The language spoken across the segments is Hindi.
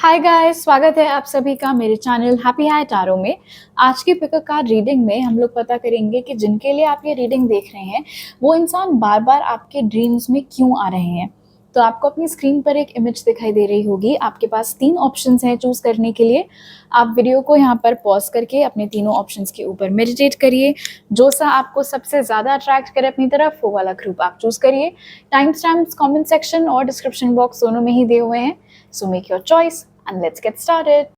हाय गाइस, स्वागत है आप सभी का मेरे चैनल हैप्पी हाई टैरो में। आज की पिक अ कार्ड रीडिंग में हम लोग पता करेंगे कि जिनके लिए आप ये रीडिंग देख रहे हैं वो इंसान बार बार आपके ड्रीम्स में क्यों आ रहे हैं। तो आपको अपनी स्क्रीन पर एक इमेज दिखाई दे रही होगी। आपके पास 3 ऑप्शंस हैं चूज करने के लिए। आप वीडियो को यहाँ पर पॉज करके अपने तीनों ऑप्शंस के ऊपर मेडिटेट करिए। जो सा आपको सबसे ज़्यादा अट्रैक्ट करे अपनी तरफ वो वाला ग्रुप आप चूज करिए। टाइम स्टैम्प्स कमेंट सेक्शन और डिस्क्रिप्शन बॉक्स दोनों में ही दिए हुए हैं। So make your choice and let's get started.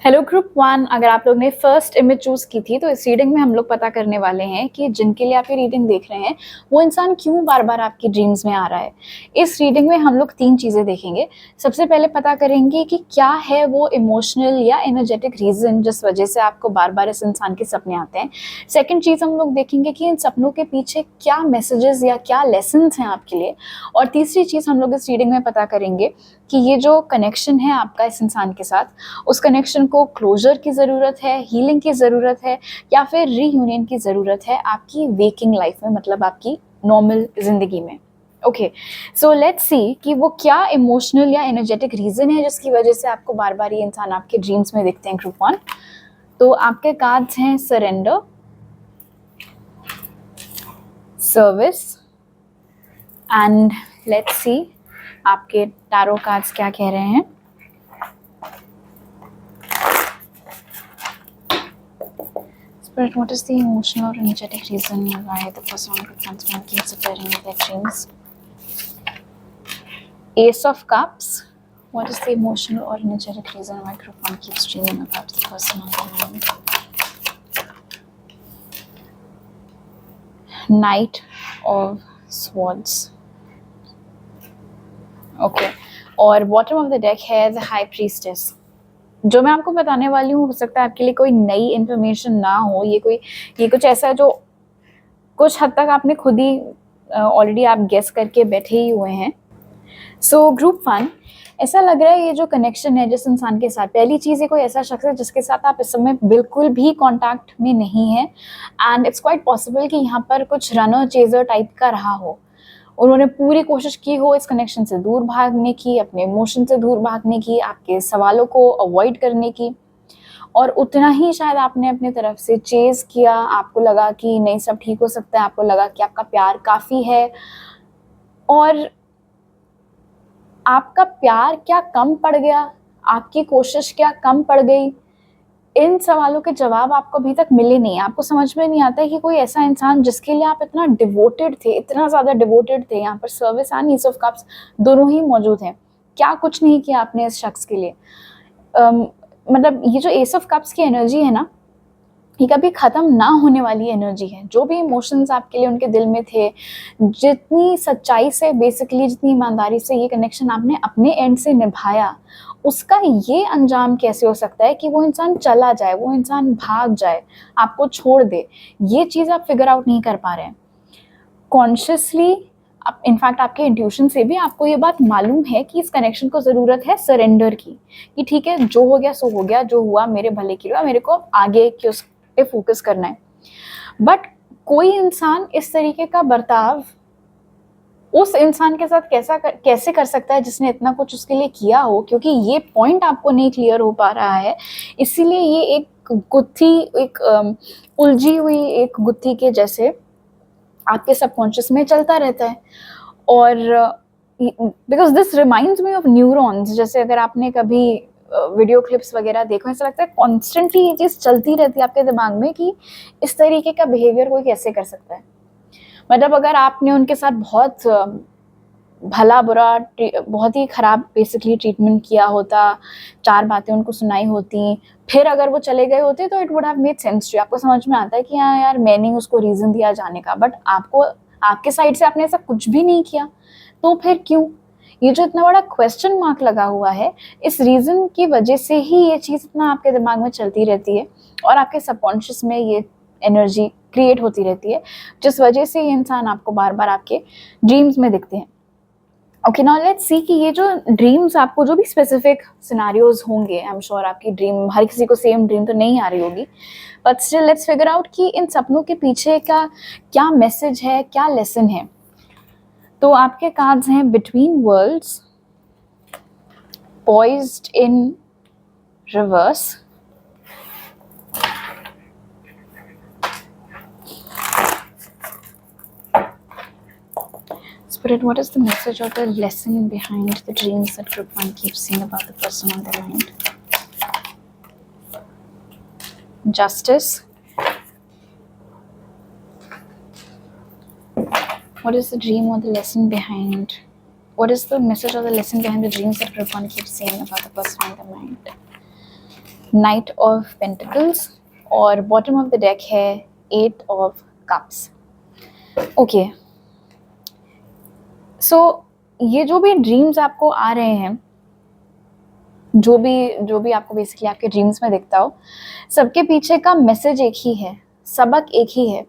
Hello group 1, अगर आप लोग ने फर्स्ट इमेज चूज की थी तो इस रीडिंग में हम लोग पता करने वाले हैं कि जिनके लिए आप ये रीडिंग देख रहे हैं वो इंसान क्यों बार बार आपकी ड्रीम्स में आ रहा है। इस रीडिंग में हम लोग 3 चीज़ें देखेंगे। सबसे पहले पता करेंगे कि क्या है वो इमोशनल या एनर्जेटिक रीज़न जिस वजह से आपको बार बार इस इंसान के सपने आते हैं। सेकेंड चीज़ हम लोग देखेंगे कि इन सपनों के पीछे क्या मैसेजेस या क्या लेसन्स हैं आपके लिए। और तीसरी चीज़ हम लोग इस रीडिंग में पता करेंगे कि ये जो कनेक्शन है आपका इस इंसान के साथ, उस कनेक्शन को क्लोजर की ज़रूरत है, हीलिंग की ज़रूरत है या फिर रीयूनियन की ज़रूरत है आपकी वेकिंग लाइफ में, मतलब आपकी नॉर्मल ज़िंदगी में। ओके, सो लेट्स सी कि वो क्या इमोशनल या एनर्जेटिक रीज़न है जिसकी वजह से आपको बार बार ये इंसान आपके ड्रीम्स में दिखते हैं। ग्रुप 1, तो आपके कार्ड्स हैं surrender, service and let's see आपके टैरो कार्ड्स क्या कह रहे हैं। Spirit, what is the emotional or energetic reason why the person with transform keeps appearing in their dreams? Ace of Cups. What is the emotional or energetic reason why group 1 keeps dreaming about the person on their mind? Knight of Swords. Okay. और बॉटम ऑफ द डेक है द हाई प्रीस्टेस। जो मैं आपको बताने वाली हूँ हो सकता है आपके लिए कोई नई इन्फॉर्मेशन ना हो। ये कुछ ऐसा है जो कुछ हद तक आपने खुद ही ऑलरेडी आप गेस करके बैठे ही हुए हैं। सो ग्रुप 1, ऐसा लग रहा है ये जो कनेक्शन है जिस इंसान के साथ, पहली चीज़ ये कोई ऐसा शख्स है जिसके साथ आप इस समय बिल्कुल भी कांटेक्ट में नहीं है एंड इट्स क्वाइट पॉसिबल कि यहाँ पर कुछ रनर चेजर टाइप का रहा हो। उन्होंने पूरी कोशिश की हो इस कनेक्शन से दूर भागने की, अपने इमोशन से दूर भागने की, आपके सवालों को अवॉइड करने की, और उतना ही शायद आपने अपनी तरफ से चेज़ किया। आपको लगा कि नहीं सब ठीक हो सकता है, आपको लगा कि आपका प्यार काफ़ी है, और आपका प्यार क्या कम पड़ गया, आपकी कोशिश क्या कम पड़ गई, इन सवालों के जवाब आपको अभी तक मिले नहीं। आपको समझ में नहीं आता है कि कोई ऐसा इंसान जिसके लिए आप इतना डिवोटेड थे, इतना ज़्यादा डिवोटेड थे, यहाँ पर service and is of cups दोनों ही मौजूद हैं, क्या कुछ नहीं किया आपने इस शख्स के लिए। मतलब ये जो एस ऑफ कप्स की एनर्जी है ना, ये कभी ख़त्म ना होने वाली एनर्जी है। जो भी इमोशंस आपके लिए उनके दिल में थे, जितनी सच्चाई से, बेसिकली जितनी ईमानदारी से ये कनेक्शन आपने अपने एंड से निभाया, उसका ये अंजाम कैसे हो सकता है कि वो इंसान चला जाए, वो इंसान भाग जाए, आपको छोड़ दे। ये चीज़ आप फिगर आउट नहीं कर पा रहे हैं कॉन्शियसली। आप इनफैक्ट आपके इंट्यूशन से भी आपको ये बात मालूम है कि इस कनेक्शन को ज़रूरत है सरेंडर की, कि ठीक है जो हो गया सो हो गया, जो हुआ मेरे भले के लिए, मेरे को आगे की उस पे फोकस करना है। बट कोई इंसान इस तरीके का बर्ताव उस इंसान के साथ कैसे कर सकता है जिसने इतना कुछ उसके लिए किया हो, क्योंकि ये पॉइंट आपको नहीं क्लियर हो पा रहा है। इसीलिए ये एक गुत्थी, एक उलझी हुई एक गुत्थी के जैसे आपके सबकॉन्शियस में चलता रहता है। और because this reminds me of neurons. जैसे अगर आपने कभी वीडियो क्लिप्स वगैरह देखो, ऐसा लगता है कॉन्स्टेंटली ये चीज़ चलती रहती है आपके दिमाग में कि इस तरीके का बिहेवियर कोई कैसे कर सकता है। मतलब अगर आपने उनके साथ बहुत भला बुरा, बहुत ही ख़राब बेसिकली ट्रीटमेंट किया होता, 4 बातें उनको सुनाई होती, फिर अगर वो चले गए होते तो it would have made sense too. आपको समझ में आता है कि हाँ यार मैंने उसको रीज़न दिया जाने का, बट आपको आपके साइड से आपने ऐसा कुछ भी नहीं किया, तो फिर क्यों? ये जो इतना बड़ा क्वेश्चन मार्क लगा हुआ है, इस रीज़न की वजह से ही ये चीज़ इतना आपके दिमाग में चलती रहती है और आपके सबकॉन्शियस में ये एनर्जी क्रिएट होती रहती है, जिस वजह से ये इंसान आपको बार बार आपके ड्रीम्स में दिखते हैं। ओके, नाउ लेट्स सी कि ये जो ड्रीम्स आपको, जो भी स्पेसिफिक सिनारियोज होंगे, आई एम श्योर आपकी ड्रीम, हर किसी को सेम ड्रीम तो नहीं आ रही होगी, but still let's figure out कि इन सपनों के पीछे का क्या मैसेज है, क्या लेसन है। तो आपके कार्ड्स हैं between worlds, poised in reverse. Spirit, what is the message or the lesson behind the dreams that group 1 keeps seeing about the person on their mind? Justice. What is the dream or the lesson behind? What is the message or the lesson behind the dreams that group 1 keeps seeing about the person on their mind? Knight of Pentacles, और bottom of the deck है 8 of Cups. Okay. So ये जो भी ड्रीम्स आपको आ रहे हैं, जो भी आपको बेसिकली आपके ड्रीम्स में दिखता हो, सबके पीछे का मैसेज एक ही है, सबक एक ही है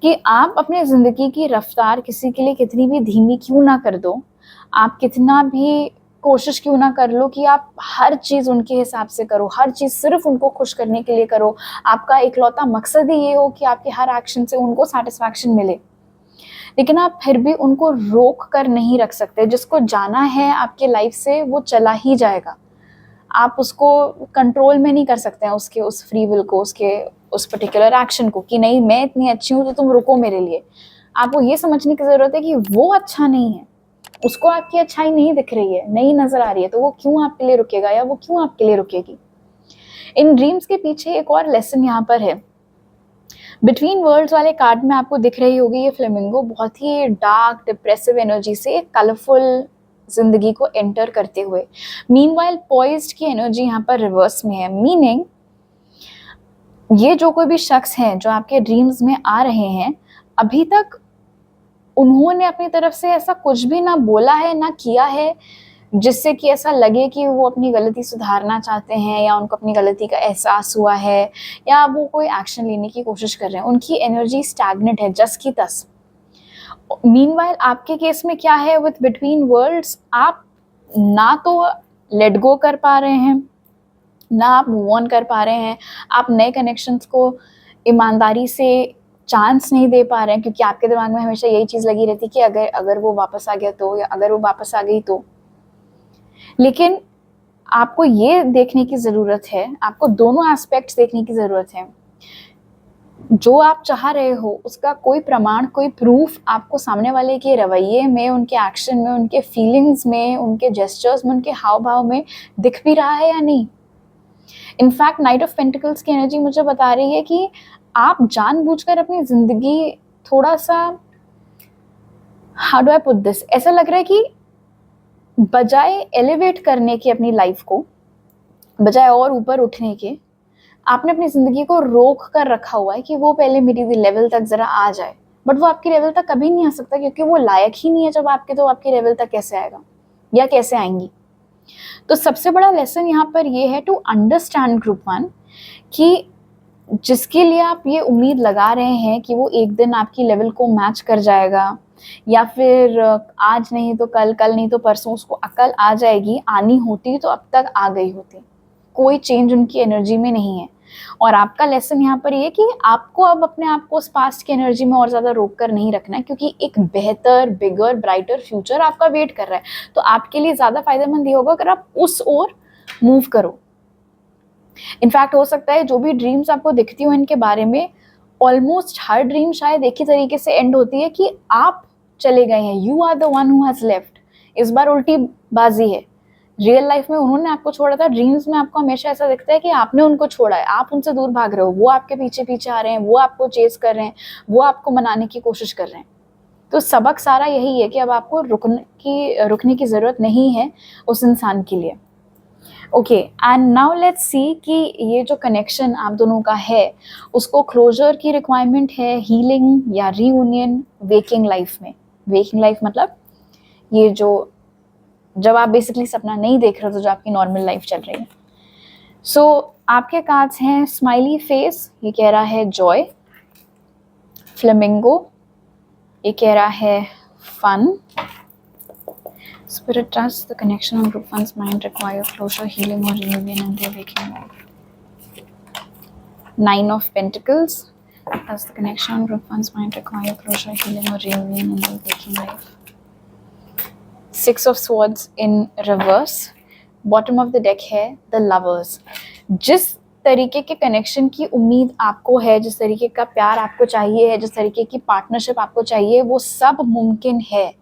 कि आप अपने ज़िंदगी की रफ्तार किसी के लिए कितनी भी धीमी क्यों ना कर दो, आप कितना भी कोशिश क्यों ना कर लो कि आप हर चीज़ उनके हिसाब से करो, हर चीज़ सिर्फ उनको खुश करने के लिए करो, आपका इकलौता मकसद ही ये हो कि आपके हर एक्शन से उनको सेटिस्फैक्शन मिले, लेकिन आप फिर भी उनको रोक कर नहीं रख सकते। जिसको जाना है आपके लाइफ से वो चला ही जाएगा, आप उसको कंट्रोल में नहीं कर सकते हैं, उसके उस फ्री विल को, उसके उस पर्टिकुलर एक्शन को कि नहीं मैं इतनी अच्छी हूँ तो तुम रुको मेरे लिए। आपको ये समझने की ज़रूरत है कि वो अच्छा नहीं है, उसको आपकी अच्छाई नहीं दिख रही है, नहीं नज़र आ रही है, तो वो क्यों आपके लिए रुकेगा या वो क्यों आपके लिए रुकेगी। इन ड्रीम्स के पीछे एक और लेसन यहाँ पर है। बिटवीन वर्ल्ड्स वाले कार्ड में आपको दिख रही होगी ये फ्लेमिंगो बहुत ही डार्क डिप्रेसिव एनर्जी से एक कलरफुल जिंदगी को एंटर करते हुए। मीनवाइल पॉइज्ड की एनर्जी यहाँ पर रिवर्स में है, मीनिंग ये जो कोई भी शख्स है जो आपके ड्रीम्स में आ रहे हैं, अभी तक उन्होंने अपनी तरफ से ऐसा कुछ भी ना बोला है ना किया है जिससे कि ऐसा लगे कि वो अपनी गलती सुधारना चाहते हैं या उनको अपनी गलती का एहसास हुआ है या वो कोई एक्शन लेने की कोशिश कर रहे हैं। उनकी एनर्जी स्टैग्नेंट है, जस की तस। मीनवाइल आपके केस में क्या है विथ बिटवीन वर्ल्ड्स, आप ना तो लेट गो कर पा रहे हैं ना आप मूव ऑन कर पा रहे हैं, आप नए कनेक्शंस को ईमानदारी से चांस नहीं दे पा रहे हैं क्योंकि आपके दिमाग में हमेशा यही चीज़ लगी रहती कि अगर वो वापस आ गया तो, या अगर वो वापस आ गई तो। लेकिन आपको ये देखने की ज़रूरत है, आपको दोनों एस्पेक्ट्स देखने की ज़रूरत है। जो आप चाह रहे हो उसका कोई प्रमाण, कोई प्रूफ आपको सामने वाले के रवैये में, उनके एक्शन में, उनके फीलिंग्स में, उनके जेस्चर्स में, उनके हाव भाव में दिख भी रहा है या नहीं। इनफैक्ट नाइट ऑफ पेंटिकल्स की एनर्जी मुझे बता रही है कि आप जानबूझकर अपनी ज़िंदगी थोड़ा सा, how do I put this, ऐसा लग रहा है कि बजाय एलिवेट करने की अपनी लाइफ को, बजाय और ऊपर उठने के, आपने अपनी ज़िंदगी को रोक कर रखा हुआ है कि वो पहले मेरी लेवल तक ज़रा आ जाए। बट वो आपकी लेवल तक कभी नहीं आ सकता क्योंकि वो लायक ही नहीं है जब आपके, तो आपकी लेवल तक कैसे आएगा या कैसे आएंगी। तो सबसे बड़ा लेसन यहाँ पर ये है टू अंडरस्टैंड ग्रुप 1 कि जिसके लिए आप ये उम्मीद लगा रहे हैं कि वो एक दिन आपकी लेवल को मैच कर जाएगा या फिर आज नहीं तो कल, कल नहीं तो परसों उसको अकल आ जाएगी, आनी होती तो अब तक आ गई होती। कोई चेंज उनकी एनर्जी में नहीं है। और आपका लेसन यहाँ पर ये कि आपको अब अपने आप को उस पास्ट की एनर्जी में और ज़्यादा रोक कर नहीं रखना है क्योंकि एक बेहतर, बिगर, ब्राइटर फ्यूचर आपका वेट कर रहा है। तो आपके लिए ज़्यादा फायदेमंद ये होगा अगर आप उस ओर मूव करो। इनफैक्ट हो सकता है जो भी ड्रीम्स आपको दिखती हो इनके बारे में, ऑलमोस्ट हर ड्रीम शायद एक ही तरीके से एंड होती है कि आप चले गए हैं, you are the one who has left. इस बार उल्टी बाजी है, रियल लाइफ में उन्होंने आपको छोड़ा था, ड्रीम्स में आपको हमेशा ऐसा दिखता है कि आपने उनको छोड़ा है, आप उनसे दूर भाग रहे हो, वो आपके पीछे पीछे आ रहे हैं, वो आपको चेस कर रहे हैं, वो आपको मनाने की कोशिश कर रहे हैं। तो सबक सारा यही है कि अब आपको रुकने की ज़रूरत नहीं है उस इंसान के लिए। ओके, एंड नाउ लेट्स सी कि ये जो कनेक्शन आप दोनों का है उसको क्लोजर की रिक्वायरमेंट है, हीलिंग या रीयूनियन वेकिंग लाइफ में। वेकिंग लाइफ मतलब ये जो जब आप बेसिकली सपना नहीं देख रहे हो, तो जो आपकी नॉर्मल लाइफ चल रही है। सो आपके कार्ड्स हैं स्माइली फेस, ये कह रहा है जॉय। फ्लेमिंगो, ये कह रहा है fun. Spirit trusts the connection on group 1's mind require closure, healing or reunion in their waking life. 9 of Pentacles. Does the connection on group 1's mind require closure, healing or reunion in their waking life? 6 of Swords in reverse. Bottom of the deck है द लवर्स। जिस तरीके के कनेक्शन की उम्मीद आपको है, जिस तरीके का प्यार आपको चाहिए है, जिस तरीके की पार्टनरशिप आपको चाहिए, वो सब मुमकिन है।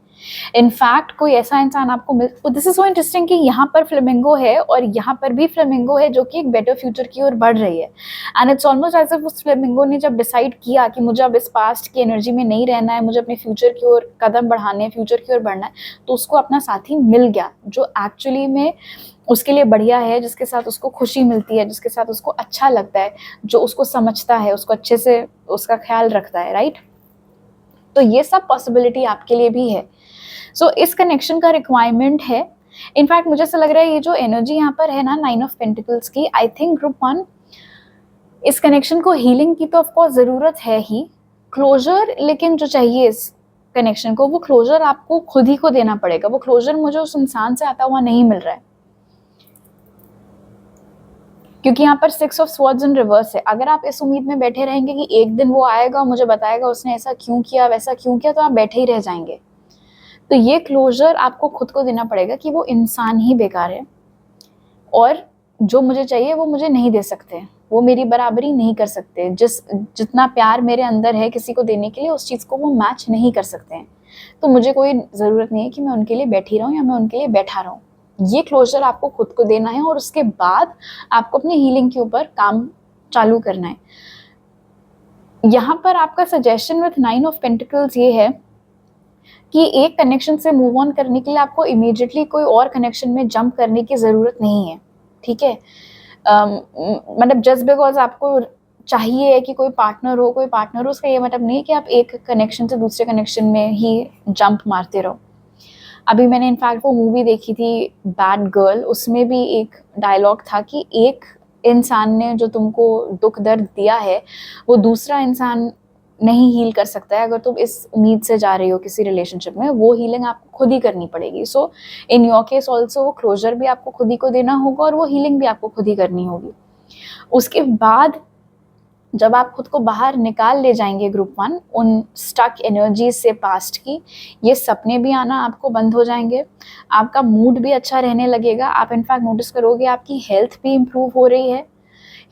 इनफैक्ट कोई ऐसा इंसान आपको मिल, दिस इज सो इंटरेस्टिंग कि यहाँ पर फ्लेमिंगो है और यहाँ पर भी फ्लेमिंगो है जो कि एक बेटर फ्यूचर की ओर बढ़ रही है। And it's almost as if उस फ्लेमिंगो ने जब डिसाइड किया कि मुझे अब इस पास्ट की एनर्जी में नहीं रहना है, मुझे अपने फ्यूचर की ओर कदम बढ़ाने हैं, फ्यूचर की ओर बढ़ना है, तो उसको अपना साथी मिल गया जो एक्चुअली में उसके लिए बढ़िया है, जिसके साथ उसको खुशी मिलती है, जिसके साथ उसको अच्छा लगता है, जो उसको समझता है, उसको अच्छे से उसका ख्याल रखता है, राइट। तो ये सब पॉसिबिलिटी आपके लिए भी है। सो इस कनेक्शन का रिक्वायरमेंट है। इनफैक्ट मुझे ऐसा लग रहा है ये जो एनर्जी यहाँ पर है ना 9 ऑफ पेंटिकल्स की, आई थिंक ग्रुप 1 इस कनेक्शन को हीलिंग की तो ऑफकोर्स ज़रूरत है ही, क्लोजर लेकिन जो चाहिए इस कनेक्शन को, वो क्लोजर आपको खुद ही को देना पड़ेगा। वो क्लोजर मुझे उस इंसान से आता हुआ नहीं मिल रहा है, क्योंकि यहाँ पर 6 ऑफ स्वॉर्ड्स इन रिवर्स है। अगर आप इस उम्मीद में बैठे रहेंगे कि एक दिन वो आएगा और मुझे बताएगा उसने ऐसा क्यों किया, वैसा क्यों किया, तो आप बैठे ही रह जाएंगे। तो ये क्लोजर आपको खुद को देना पड़ेगा कि वो इंसान ही बेकार है और जो मुझे चाहिए वो मुझे नहीं दे सकते, वो मेरी बराबरी नहीं कर सकते, जितना प्यार मेरे अंदर है किसी को देने के लिए, उस चीज़ को वो मैच नहीं कर सकते हैं। तो मुझे कोई ज़रूरत नहीं है कि मैं उनके लिए बैठी रहूँ या मैं उनके लिए बैठा रहूँ। ये क्लोजर आपको खुद को देना है और उसके बाद आपको अपनी हीलिंग के ऊपर काम चालू करना है। यहाँ पर आपका सजेशन विथ 9 ऑफ पेंटिकल्स ये है कि एक कनेक्शन से मूव ऑन करने के लिए आपको इमीडिएटली कोई और कनेक्शन में जंप करने की ज़रूरत नहीं है, ठीक है। मतलब जस्ट बिकॉज आपको चाहिए है कि कोई पार्टनर हो, उसका ये मतलब नहीं है कि आप एक कनेक्शन से दूसरे कनेक्शन में ही जंप मारते रहो। अभी मैंने इनफैक्ट वो मूवी देखी थी बैड गर्ल, उसमें भी एक डायलॉग था कि एक इंसान ने जो तुमको दुख दर्द दिया है वो दूसरा इंसान नहीं हील कर सकता है। अगर तुम इस उम्मीद से जा रही हो किसी रिलेशनशिप में, वो हीलिंग आपको खुद ही करनी पड़ेगी। सो इन योर केस ऑल्सो वो क्लोजर भी आपको खुद ही को देना होगा और वो हीलिंग भी आपको खुद ही करनी होगी। उसके बाद जब आप खुद को बाहर निकाल ले जाएंगे ग्रुप 1 उन स्टक एनर्जीज से पास्ट की, ये सपने भी आना आपको बंद हो जाएंगे, आपका मूड भी अच्छा रहने लगेगा। आप इनफैक्ट नोटिस करोगे आपकी हेल्थ भी इम्प्रूव हो रही है,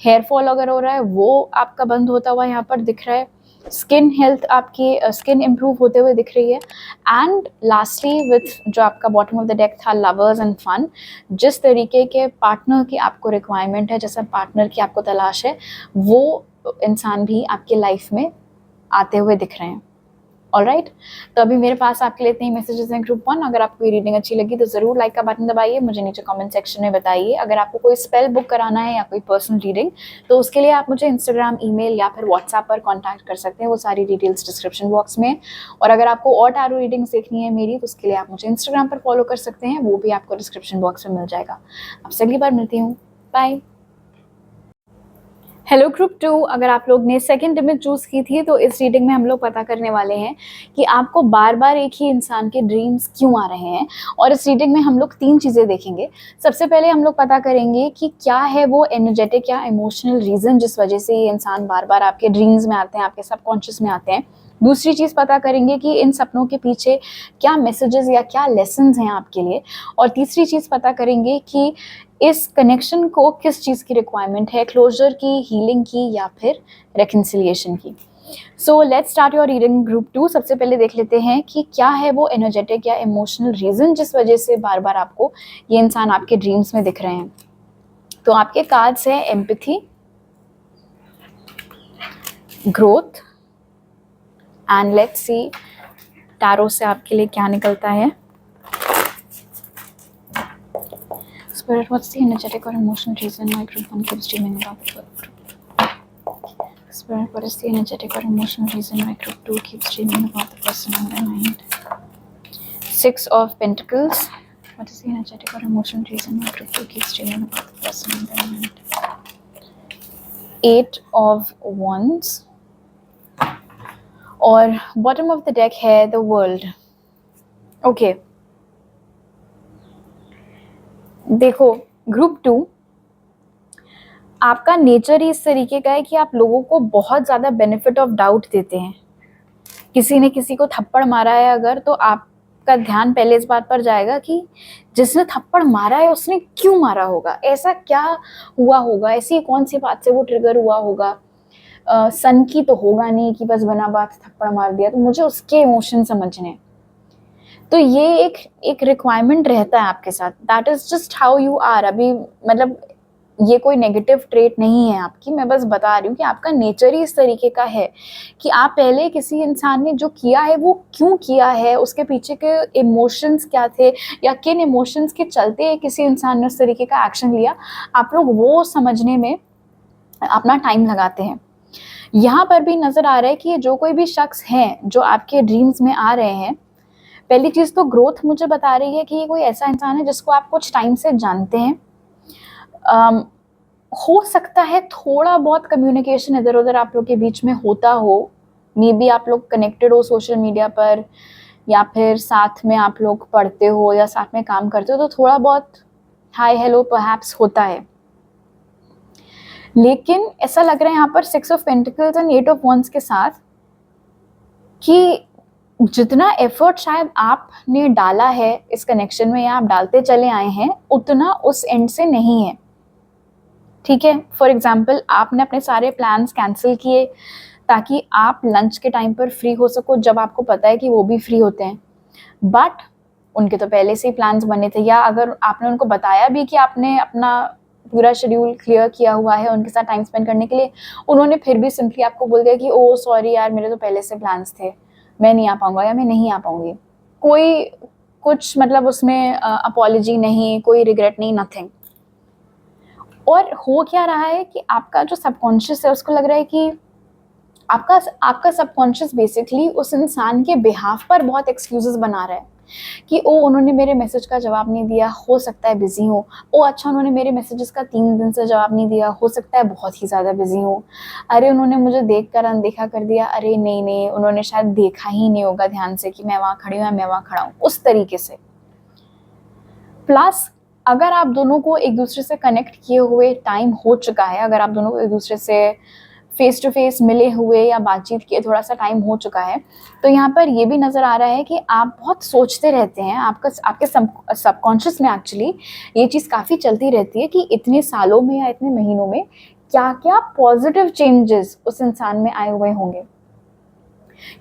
हेयर फॉल अगर हो रहा है वो आपका बंद होता हुआ यहाँ पर दिख रहा है, स्किन हेल्थ आपकी स्किन इम्प्रूव होते हुए दिख रही है। एंड लास्टली विथ जो आपका बॉटम ऑफ द डेक था लवर्स एंड फन, जिस तरीके के पार्टनर की आपको रिक्वायरमेंट है, जैसा पार्टनर की आपको तलाश है, वो इंसान भी आपके लाइफ में आते हुए दिख रहे हैं। ऑलराइट, तो अभी मेरे पास आपके लिए इतने ही मैसेजेस हैं ग्रुप 1। अगर आपको ये रीडिंग अच्छी लगी तो ज़रूर लाइक का बटन दबाइए, मुझे नीचे कमेंट सेक्शन में बताइए। अगर आपको कोई स्पेल बुक कराना है या कोई पर्सनल रीडिंग, तो उसके लिए आप मुझे इंस्टाग्राम, ईमेल या फिर व्हाट्सएप पर कॉन्टैक्ट कर सकते हैं, वो सारी डिटेल्स डिस्क्रिप्शन बॉक्स में। और अगर आपको और टैरो रीडिंग्स देखनी है मेरी, तो उसके लिए आप मुझे इंस्टाग्राम पर फॉलो कर सकते हैं, वो भी आपको डिस्क्रिप्शन बॉक्स में मिल जाएगा। आपसे अगली बार मिलती हूँ, बाय। हेलो ग्रुप 2, अगर आप लोग ने सेकंड इमेज चूज़ की थी तो इस रीडिंग में हम लोग पता करने वाले हैं कि आपको बार बार एक ही इंसान के ड्रीम्स क्यों आ रहे हैं। और इस रीडिंग में हम लोग 3 चीज़ें देखेंगे। सबसे पहले हम लोग पता करेंगे कि क्या है वो एनर्जेटिक या इमोशनल रीज़न जिस वजह से ये इंसान बार बार आपके ड्रीम्स में आते हैं, आपके सबकॉन्शियस में आते हैं। दूसरी चीज़ पता करेंगे कि इन सपनों के पीछे क्या मैसेजेस या क्या लेसन्स हैं आपके लिए। और तीसरी चीज़ पता करेंगे कि इस कनेक्शन को किस चीज़ की रिक्वायरमेंट है, क्लोजर की, हीलिंग की या फिर रेकन्सिलिएशन की। So let's start your reading group 2। सबसे पहले देख लेते हैं कि क्या है वो एनर्जेटिक या इमोशनल रीज़न जिस वजह से बार बार आपको ये इंसान आपके ड्रीम्स में दिख रहे हैं। तो आपके कार्ड्स हैं empathy, growth and let's see tarot से आपके लिए क्या निकलता है। Spirit, what's the energetic or emotional reason my group 1 keeps dreaming about the group? Spirit, what is the energetic or emotional reason my group 2 keeps dreaming about the person in their mind? 6 of Pentacles. What is the energetic or emotional reason my group 2 keeps dreaming about the person in their mind? 8 of Wands. और bottom of the deck है the World. Okay. देखो ग्रुप 2, आपका नेचर ही इस तरीके का है कि आप लोगों को बहुत ज़्यादा बेनिफिट ऑफ डाउट देते हैं। किसी ने किसी को थप्पड़ मारा है अगर, तो आपका आपका ध्यान पहले इस बात पर जाएगा कि जिसने थप्पड़ मारा है उसने क्यों मारा होगा, ऐसा क्या हुआ होगा, ऐसी कौन सी बात से वो ट्रिगर हुआ होगा। सन की तो होगा नहीं कि बस बिना बात थप्पड़ मार दिया, तो मुझे उसके इमोशन समझने। तो ये एक रिक्वायरमेंट रहता है आपके साथ, that is just how you are. अभी मतलब ये कोई नेगेटिव ट्रेट नहीं है आपकी, मैं बस बता रही हूँ कि आपका नेचर ही इस तरीके का है कि आप पहले किसी इंसान ने जो किया है वो क्यों किया है, उसके पीछे के इमोशंस क्या थे, या किन इमोशंस के चलते किसी इंसान ने उस तरीके का एक्शन लिया, आप लोग वो समझने में अपना टाइम लगाते हैं। यहाँ पर भी नज़र आ रहा है कि जो कोई भी शख्स हैं जो आपके ड्रीम्स में आ रहे हैं, पहली चीज़ तो ग्रोथ मुझे बता रही है कि ये कोई ऐसा इंसान है जिसको आप कुछ टाइम से जानते हैं। हो सकता है थोड़ा बहुत कम्युनिकेशन इधर उधर आप लोग के बीच में होता हो, मे बी आप लोग कनेक्टेड हो सोशल मीडिया पर, या फिर साथ में आप लोग पढ़ते हो या साथ में काम करते हो, तो थोड़ा बहुत हाय हेलो परहैप्स होता है। लेकिन ऐसा लग रहा है यहाँ पर 6 of pentacles and 8 of wands के साथ कि जितना एफर्ट शायद आपने डाला है इस कनेक्शन में या आप डालते चले आए हैं, उतना उस एंड से नहीं है। ठीक है, फॉर एग्जाम्पल आपने अपने सारे प्लान्स कैंसिल किए ताकि आप लंच के टाइम पर फ्री हो सको, जब आपको पता है कि वो भी फ्री होते हैं, बट उनके तो पहले से ही प्लान्स बने थे, या अगर आपने उनको बताया भी कि आपने अपना पूरा शेड्यूल क्लियर किया हुआ है उनके साथ टाइम स्पेंड करने के लिए, उन्होंने फिर भी सिंपली आपको बोल दिया कि ओ सॉरी यार, मेरे तो पहले से प्लान्स थे, मैं नहीं आ पाऊंगा या मैं नहीं आ पाऊंगी। कोई कुछ मतलब उसमें अपॉलॉजी नहीं, कोई रिग्रेट नहीं, नथिंग। और हो क्या रहा है कि आपका जो सबकॉन्शियस है उसको लग रहा है कि आपका सबकॉन्शियस बेसिकली उस इंसान के बिहाफ पर बहुत एक्सक्यूजेस बना रहा है कि ओ उन्होंने मेरे मैसेज का जवाब नहीं दिया, हो सकता है बिजी हो। ओ अच्छा, उन्होंने मेरे मैसेजेस का 3 दिन से जवाब नहीं दिया, हो सकता है बहुत ही ज़्यादा बिजी हो। अरे उन्होंने मुझे देख कर अनदेखा कर दिया, अरे नहीं नहीं, उन्होंने शायद देखा ही नहीं होगा ध्यान से कि मैं वहाँ खड़ी हूँ या मैं वहाँ खड़ा हूँ, उस तरीके से। प्लस अगर आप दोनों को एक दूसरे से कनेक्ट किए हुए टाइम हो चुका है, अगर आप दोनों को एक दूसरे से फेस टू फेस मिले हुए या बातचीत किए थोड़ा सा टाइम हो चुका है, तो यहाँ पर ये भी नज़र आ रहा है कि आप बहुत सोचते रहते हैं। आपके सबकॉन्शियस में एक्चुअली ये चीज़ काफ़ी चलती रहती है कि इतने सालों में या इतने महीनों में क्या क्या पॉजिटिव चेंजेस उस इंसान में आए हुए होंगे,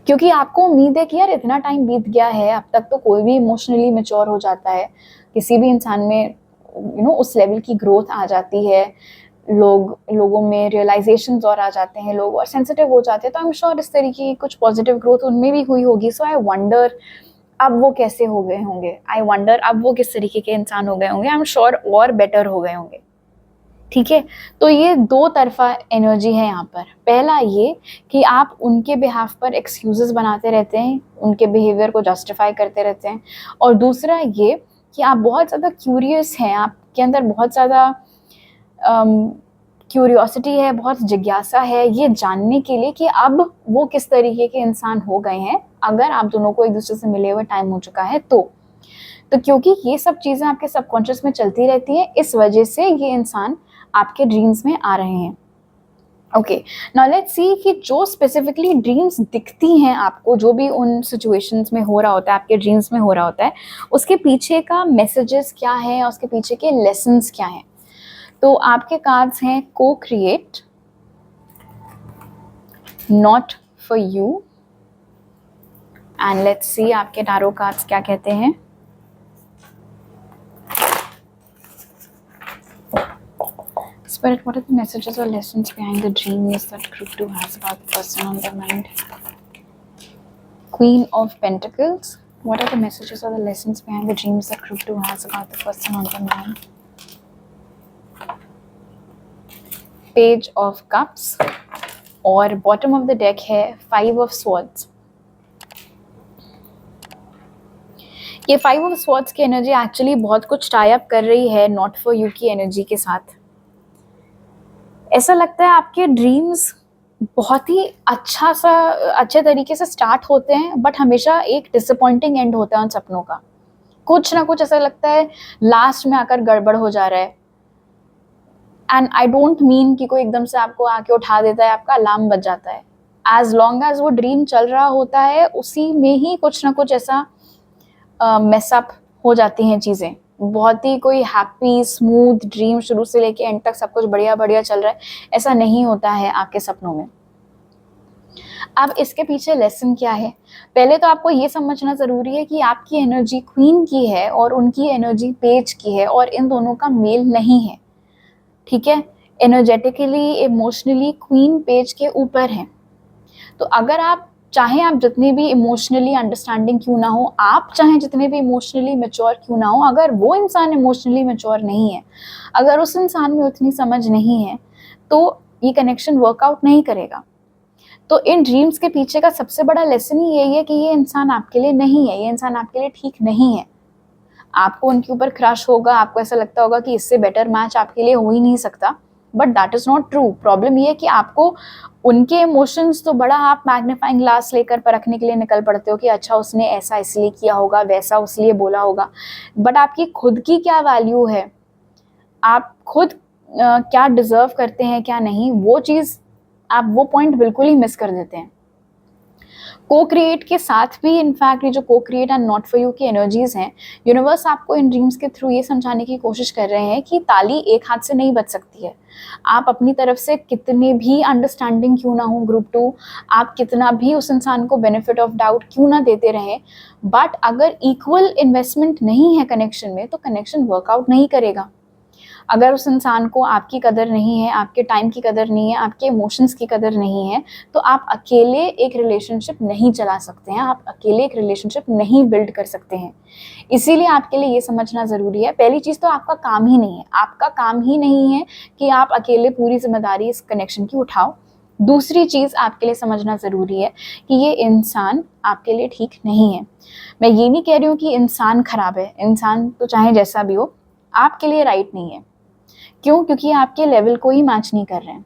क्योंकि आपको उम्मीद है कि यार इतना टाइम बीत गया है, अब तक तो कोई भी इमोशनली मैच्योर हो जाता है, किसी भी इंसान में उस लेवल की ग्रोथ आ जाती है, लोगों में रियलाइजेशंस और आ जाते हैं, लोग और सेंसिटिव हो जाते हैं, तो आई एम श्योर इस तरीके की कुछ पॉजिटिव ग्रोथ उनमें भी हुई होगी। सो आई वंडर अब वो कैसे हो गए होंगे, आई वंडर अब वो किस तरीके के इंसान हो गए होंगे, आई एम श्योर और बेटर हो गए होंगे। ठीक है, तो ये दो तरफा एनर्जी है यहाँ पर। पहला ये कि आप उनके बिहाफ पर एक्सक्यूजेस बनाते रहते हैं, उनके बिहेवियर को जस्टिफाई करते रहते हैं, और दूसरा ये कि आप बहुत ज़्यादा क्यूरियस हैं, आपके अंदर बहुत ज़्यादा क्यूरियोसिटी है, बहुत जिज्ञासा है ये जानने के लिए कि अब वो किस तरीके के इंसान हो गए हैं, अगर आप दोनों को एक दूसरे से मिले हुए टाइम हो चुका है तो क्योंकि ये सब चीज़ें आपके सबकॉन्शियस में चलती रहती हैं, इस वजह से ये इंसान आपके ड्रीम्स में आ रहे हैं। ओके, नाउ लेट्स सी कि जो स्पेसिफिकली ड्रीम्स दिखती हैं आपको, जो भी उन सिचुएशंस में हो रहा होता है, आपके ड्रीम्स में हो रहा होता है, उसके पीछे का मैसेजेस क्या है, उसके पीछे के लेसन्स क्या हैं। तो आपके कार्ड्स हैं को create, not for you, and let's see आपके टैरो कार्ड्स क्या कहते हैं। Spirit, what are the messages or lessons behind the dreams that group 2 has about the person on their mind? Queen of Pentacles, what are the messages or the lessons behind the dreams that group 2 has about the person on their mind? Page of Cups, और bottom of the deck है 5 of Swords. ये 5 of Swords की एनर्जी एक्चुअली बहुत कुछ टाई अप कर रही है नॉट फॉर यू की एनर्जी के साथ। ऐसा लगता है आपके ड्रीम्स बहुत ही अच्छे तरीके से स्टार्ट होते हैं, बट हमेशा एक डिसअपॉइंटिंग एंड होता है उन सपनों का। कुछ ना कुछ ऐसा लगता है लास्ट में आकर गड़बड़ हो जा रहा है। एंड आई डोंट मीन कि कोई एकदम से आपको आके उठा देता है, आपका अलार्म बज जाता है। एज लॉन्ग एज वो ड्रीम चल रहा होता है, उसी में ही कुछ ना कुछ ऐसा मेसअप हो जाती हैं चीज़ें, बहुत ही कोई हैप्पी स्मूथ ड्रीम शुरू से लेके एंड तक सब कुछ बढ़िया बढ़िया चल रहा है, ऐसा नहीं होता है आपके सपनों में। अब इसके पीछे लेसन क्या है? पहले तो आपको ये समझना ज़रूरी है कि आपकी एनर्जी क्वीन की है और उनकी एनर्जी पेज की है, और इन दोनों का मेल नहीं है, ठीक है? एनर्जेटिकली, इमोशनली क्वीन पेज के ऊपर है। तो अगर आप चाहें, आप जितने भी इमोशनली अंडरस्टैंडिंग क्यों ना हो, आप चाहें जितने भी इमोशनली मैच्योर क्यों ना हो, अगर वो इंसान इमोशनली मैच्योर नहीं है, अगर उस इंसान में उतनी समझ नहीं है, तो ये कनेक्शन वर्कआउट नहीं करेगा। तो इन ड्रीम्स के पीछे का सबसे बड़ा लेसन ही यही है कि ये इंसान आपके लिए नहीं है, ये इंसान आपके लिए ठीक नहीं है। आपको उनके ऊपर क्रश होगा, आपको ऐसा लगता होगा कि इससे बेटर मैच आपके लिए हो ही नहीं सकता, but that is not true. Problem ये है कि आपको उनके इमोशंस तो बड़ा आप मैग्नीफाइंग ग्लास लेकर परखने के लिए निकल पड़ते हो कि अच्छा उसने ऐसा इसलिए किया होगा, वैसा उसलिए बोला होगा, बट आपकी खुद की क्या वैल्यू है, आप खुद क्या डिज़र्व करते हैं क्या नहीं, वो चीज़ आप वो पॉइंट बिल्कुल ही मिस कर देते हैं। को क्रिएट के साथ भी इनफैक्ट ये जो को create and not for you की एनर्जीज हैं, यूनिवर्स आपको इन ड्रीम्स के थ्रू ये समझाने की कोशिश कर रहे हैं कि ताली एक हाथ से नहीं बज सकती है। आप अपनी तरफ से कितने भी अंडरस्टैंडिंग क्यों ना हो ग्रुप 2, आप कितना भी उस इंसान को बेनिफिट ऑफ डाउट क्यों ना देते रहें, बट अगर इक्वल इन्वेस्टमेंट नहीं है कनेक्शन में, तो कनेक्शन वर्कआउट नहीं करेगा। अगर उस इंसान को आपकी कदर नहीं है, आपके टाइम की कदर नहीं है, आपके इमोशंस की कदर नहीं है, तो आप अकेले एक रिलेशनशिप नहीं चला सकते हैं, आप अकेले एक रिलेशनशिप नहीं बिल्ड कर सकते हैं। इसीलिए आपके लिए ये समझना ज़रूरी है, पहली चीज़ तो आपका काम ही नहीं है, आपका काम ही नहीं है कि आप अकेले पूरी जिम्मेदारी इस कनेक्शन की उठाओ। दूसरी चीज़ आपके लिए समझना ज़रूरी है कि ये इंसान आपके लिए ठीक नहीं है। मैं ये नहीं कह रही हूँ कि इंसान ख़राब है, इंसान तो चाहे जैसा भी हो, आपके लिए राइट नहीं है। क्यों? क्योंकि आपके लेवल को ही मैच नहीं कर रहे हैं।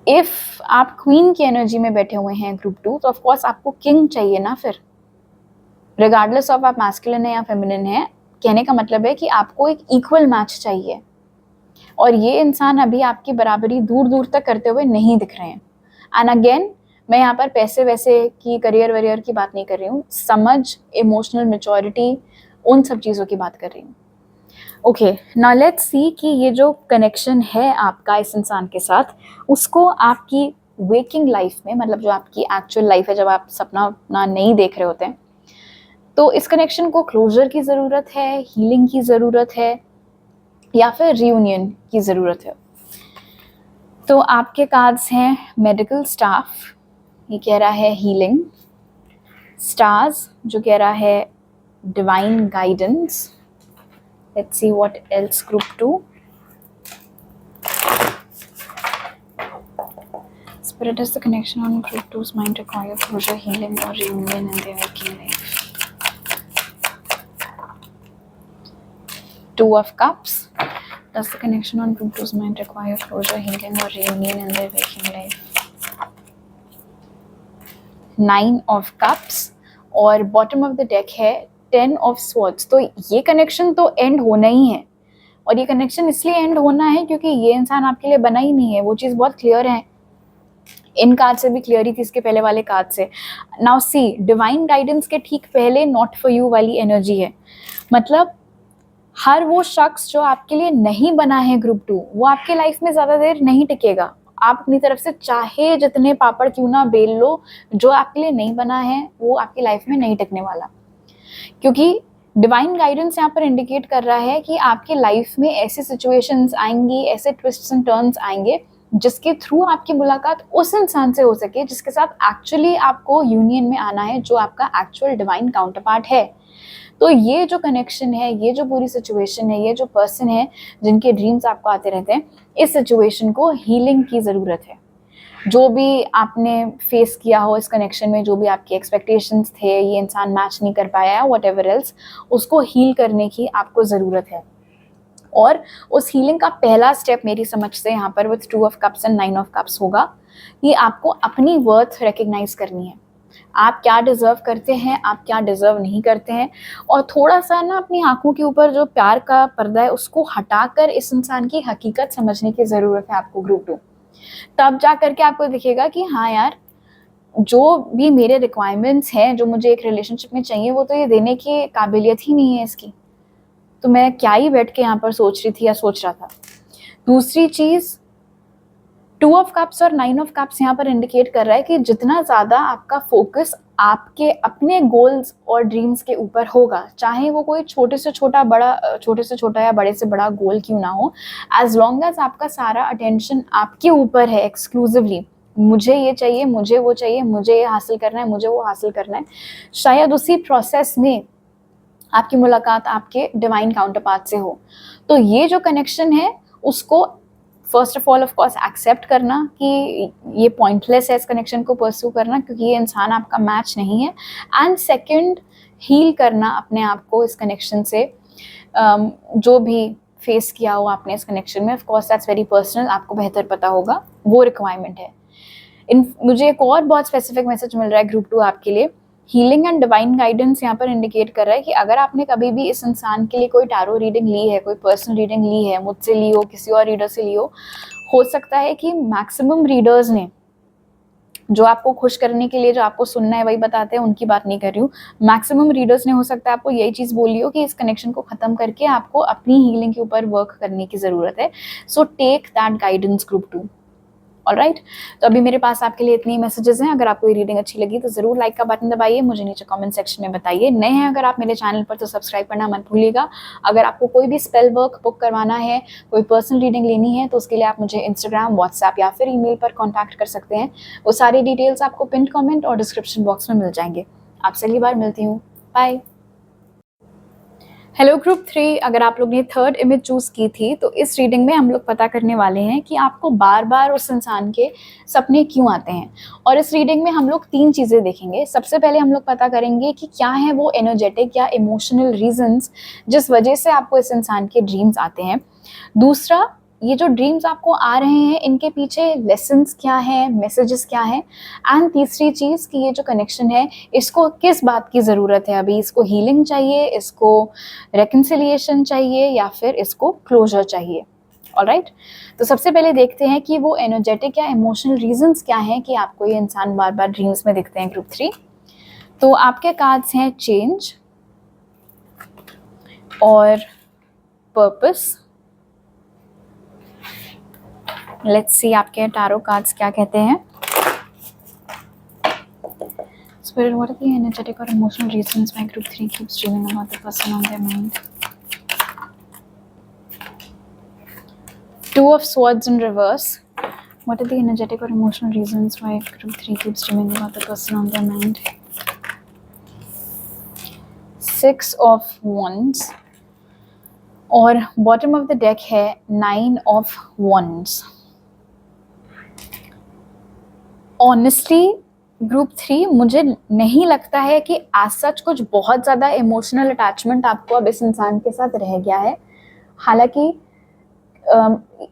इफ आप क्वीन की एनर्जी में बैठे हुए हैं ग्रुप 2, तो ऑफ कोर्स आपको किंग चाहिए ना फिर, रिगार्डलेस ऑफ आप मैस्कुलिन है या फेमिनिन है। कहने का मतलब है कि आपको एक इक्वल मैच चाहिए, और ये इंसान अभी आपकी बराबरी दूर दूर तक करते हुए नहीं दिख रहे हैं। एंड अगेन, मैं यहाँ पर पैसे वैसे की, करियर वरियर की बात नहीं कर रही हूँ, समझ, इमोशनल मैच्योरिटी, उन सब चीज़ों की बात कर रही हूँ। ओके, नाउ लेट्स सी कि ये जो कनेक्शन है आपका इस इंसान के साथ, उसको आपकी वेकिंग लाइफ में, मतलब जो आपकी एक्चुअल लाइफ है, जब आप सपना अपना नहीं देख रहे होते हैं, तो इस कनेक्शन को क्लोजर की ज़रूरत है, हीलिंग की ज़रूरत है, या फिर रियूनियन की ज़रूरत है। तो आपके कार्ड्स हैं मेडिकल स्टाफ, ये कह रहा है हीलिंग, स्टार्स जो कह रहा है divine guidance. Let's see what else group 2. Spirit is the connection on group 2's mind require closure, healing or reunion in their waking life. 2 of Cups. Does the connection on group 2's mind require closure, healing or reunion in their waking life? 9 of Cups. और बॉटम ऑफ द डेक है 10 ऑफ स्वॉर्ड्स। तो ये कनेक्शन तो एंड होना ही है, और ये कनेक्शन इसलिए एंड होना है क्योंकि ये इंसान आपके लिए बना ही नहीं है। वो चीज़ बहुत क्लियर है, इन कार्ड से भी क्लियर ही थी, इसके पहले वाले कार्ड से। नाउ सी, डिवाइन गाइडेंस के ठीक पहले नॉट फॉर यू वाली एनर्जी है। मतलब हर वो शख्स जो आपके लिए नहीं बना है ग्रुप 2, वो आपके लाइफ में ज़्यादा देर नहीं टिकेगा। आप अपनी तरफ से चाहे जितने पापड़ क्यों ना बेल लो, जो आपके लिए नहीं बना है वो आपकी लाइफ में नहीं टिकने वाला। क्योंकि डिवाइन गाइडेंस यहाँ पर इंडिकेट कर रहा है कि आपके लाइफ में ऐसे सिचुएशंस आएंगी, ऐसे ट्विस्ट्स एंड टर्न्स आएंगे, जिसके थ्रू आपकी मुलाकात उस इंसान से हो सके जिसके साथ एक्चुअली आपको यूनियन में आना है, जो आपका एक्चुअल डिवाइन काउंटर पार्ट है। तो ये जो कनेक्शन है, ये जो पूरी सिचुएशन है, ये जो पर्सन है जिनके ड्रीम्स आपको आते रहते हैं, इस सिचुएशन को हीलिंग की ज़रूरत है। जो भी आपने फेस किया हो इस कनेक्शन में, जो भी आपके एक्सपेक्टेशंस थे, ये इंसान मैच नहीं कर पाया है, व्हाटएवर एल्स, उसको हील करने की आपको ज़रूरत है। और उस हीलिंग का पहला स्टेप मेरी समझ से यहाँ पर with 2 of cups and 9 of cups होगा कि आपको अपनी वर्थ रिकग्नाइज करनी है। आप क्या डिज़र्व करते हैं, आप क्या डिज़र्व नहीं करते हैं, और थोड़ा सा ना अपनी आंखों के ऊपर जो प्यार का पर्दा है उसको हटाकर इस इंसान की हकीकत समझने की ज़रूरत है आपको ग्रुप 2। तब जा करके आपको दिखेगा कि हाँ यार, जो भी मेरे रिक्वायरमेंट्स हैं, जो मुझे एक रिलेशनशिप में चाहिए, वो तो ये देने की काबिलियत ही नहीं है इसकी। तो मैं क्या ही बैठ के यहाँ पर सोच रही थी या सोच रहा था। दूसरी चीज़, 2 ऑफ कप्स और 9 ऑफ कप्स यहाँ पर इंडिकेट कर रहा है कि जितना ज़्यादा आपका फोकस आपके अपने गोल्स और ड्रीम्स के ऊपर होगा, चाहे वो कोई छोटे से छोटा या बड़े से बड़ा गोल क्यों ना हो, एज लॉन्ग एज आपका सारा अटेंशन आपके ऊपर है एक्सक्लूसिवली, मुझे ये चाहिए, मुझे वो चाहिए, मुझे ये हासिल करना है, मुझे वो हासिल करना है, शायद उसी प्रोसेस में आपकी मुलाकात आपके डिवाइन काउंटरपार्ट से हो। तो ये जो कनेक्शन है उसको first of all of course accept करना कि ये पॉइंटलेस है इस कनेक्शन को परस्यू करना, क्योंकि ये इंसान आपका मैच नहीं है। एंड सेकंड, हील करना अपने आप को इस कनेक्शन से, जो भी फेस किया हो आपने इस कनेक्शन में, of course that's very personal, आपको बेहतर पता होगा, वो रिक्वायरमेंट है। मुझे एक और बहुत स्पेसिफिक मैसेज मिल रहा है ग्रुप 2 आपके लिए। हीलिंग एंड डिवाइन गाइडेंस यहाँ पर इंडिकेट कर रहा है कि अगर आपने कभी भी इस इंसान के लिए कोई टैरो रीडिंग ली है, कोई पर्सनल रीडिंग ली है, मुझसे ली हो, किसी और रीडर से ली हो सकता है कि मैक्सिमम रीडर्स ने जो आपको खुश करने के लिए, जो आपको सुनना है वही बताते हैं, उनकी बात नहीं कर रही हूँ, मैक्सिमम रीडर्स ने हो सकता है आपको यही चीज़ बोली हो कि इस कनेक्शन को ख़त्म करके आपको अपनी हीलिंग के ऊपर वर्क करने की ज़रूरत है। So take that guidance group 2। Alright, तो अभी मेरे पास आपके लिए इतनी मैसेजेस हैं। अगर आपको ये रीडिंग अच्छी लगी तो ज़रूर लाइक का बटन दबाइए, मुझे नीचे कमेंट सेक्शन में बताइए। नए हैं अगर आप मेरे चैनल पर तो सब्सक्राइब करना मत भूलिएगा। अगर आपको कोई भी स्पेल वर्क बुक करवाना है, कोई पर्सनल रीडिंग लेनी है, तो उसके लिए आप मुझे इंस्टाग्राम, व्हाट्सएप या फिर ईमेल पर कॉन्टैक्ट कर सकते हैं। वो सारी डिटेल्स आपको पिन कॉमेंट और डिस्क्रिप्शन बॉक्स में मिल जाएंगे। आपसे अगली बार मिलती हूँ, बाय। हेलो ग्रुप 3, अगर आप लोग ने थर्ड इमेज चूज़ की थी तो इस रीडिंग में हम लोग पता करने वाले हैं कि आपको बार बार उस इंसान के सपने क्यों आते हैं। और इस रीडिंग में हम लोग 3 चीज़ें देखेंगे। सबसे पहले हम लोग पता करेंगे कि क्या है वो एनर्जेटिक या इमोशनल रीजंस जिस वजह से आपको इस इंसान के ड्रीम्स आते हैं। दूसरा, ये जो ड्रीम्स आपको आ रहे हैं इनके पीछे लेसन्स क्या हैं, मैसेजेस क्या हैं। एंड तीसरी चीज़ कि ये जो कनेक्शन है इसको किस बात की ज़रूरत है अभी, इसको हीलिंग चाहिए, इसको रेकन्सिलिएशन चाहिए या फिर इसको क्लोजर चाहिए। ऑलराइट, तो सबसे पहले देखते हैं कि वो एनर्जेटिक या इमोशनल रीजंस क्या हैं कि आपको ये इंसान बार बार ड्रीम्स में दिखते हैं ग्रुप 3। तो आपके कार्ड्स हैं चेंज और पर्पस। लेट्स सी आपके टैरो कार्ड्स क्या कहते हैं। Spirit, what are the energetic or emotional reasons why group 3 keeps dreaming about the person on their mind? 2 of swords in reverse. What are the energetic or emotional reasons why group 3 keeps dreaming about the person on their mind? 6 of wands. और बॉटम ऑफ द डेक है 9 of wands. ऑनेस्टली ग्रुप 3, मुझे नहीं लगता है कि आज सच कुछ बहुत ज़्यादा इमोशनल अटैचमेंट आपको अब इस इंसान के साथ रह गया है। हालांकि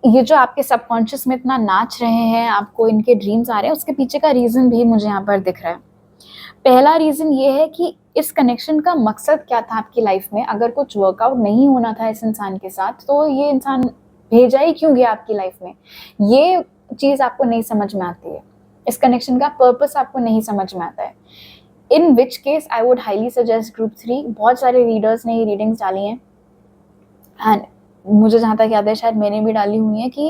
ये जो आपके सबकॉन्शियस में इतना नाच रहे हैं, आपको इनके ड्रीम्स आ रहे हैं, उसके पीछे का रीज़न भी मुझे यहाँ पर दिख रहा है। पहला रीज़न ये है कि इस कनेक्शन का मकसद क्या था आपकी लाइफ में। अगर कुछ वर्कआउट नहीं होना था इस इंसान के साथ तो ये इंसान भेजा ही क्यों गया आपकी लाइफ में, ये चीज़ आपको नहीं समझ में आती है। इस कनेक्शन का पर्पस आपको नहीं समझ में आता है। In which case I would highly suggest group 3, बहुत सारे रीडर्स ने ये रीडिंग्स डाली हैं एंड मुझे जहाँ तक याद है शायद मैंने भी डाली हुई है कि